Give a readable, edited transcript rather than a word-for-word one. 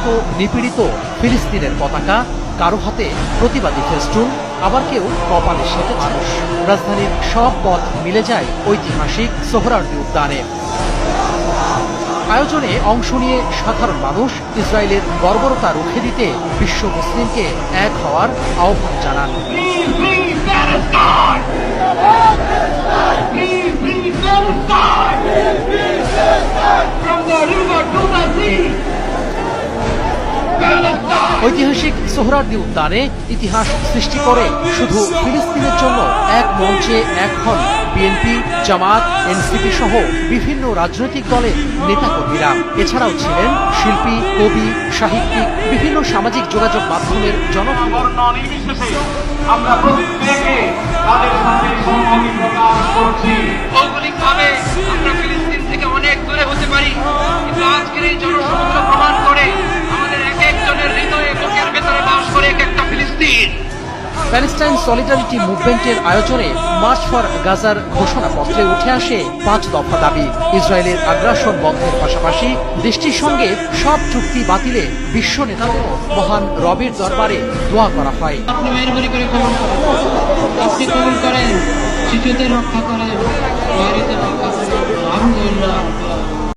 রক্তাক্ত নিপীড়িত ফিলিস্তিনের পতাকা, কারো হাতে প্রতিবাদী ফেস্টুন, আবার কেউ কপালে সেঁটেছে মানুষ। রাজধানীর সব পথ মিলে যায় ঐতিহাসিক সোহরাওয়ার্দী উদ্যানে। আয়োজনে অংশ নিয়ে সাধারণ মানুষ ইসরায়েলের বর্বরতা রুখে দিতে বিশ্ব মুসলিমকে এক হওয়ার আহ্বান জানান। ঐতিহাসিক সোহরাওয়ার্দী উদ্যানে ইতিহাস সৃষ্টি করে শুধু ফিলিস্তিনের জন্য এক মঞ্চে এক হন বিএনপি, জামাত, এনসিপি সহ বিভিন্ন রাজনৈতিক দলের নেতাকর্মীরা। এছাড়াও ছিলেন শিল্পী, কবি, সাহিত্যিক, বিভিন্ন সামাজিক যোগাযোগ মাধ্যমের জনপ্রিয়। আমরা প্রত্যেকে তাদের সাথে সংহতি প্রকাশ করছি। ভৌগোলিকভাবে আমরা ফিলিস্তিন থেকে অনেক দূরে হতে পারি, কিন্তু আজকের এই জনসমুদ্র প্রমাণ করে আমাদের এক একজনের হৃদয়ে বুকের ভেতরে বাস করে এক একটা ফিলিস্তিন। প্যালেস্টাইন সলিডারিটি মুভমেন্টের আয়োজনে মার্চ ফর গাজার ঘোষণাপত্রে উঠে আসে 5 দফা দাবি। ইসরায়েলের আগ্রাসন বন্ধের পাশাপাশি দেশটির সঙ্গে সব চুক্তি বাতিলে বিশ্ব নেতাদেরও মহান রবের দরবারে দোয়া করা হয়। আপনি মেহরবানি করে কবুল করেন, আপনি কবুল করেন, শিশুদের রক্ষা করেন, নারীদের রক্ষা করেন। আলহামদুলিল্লাহ।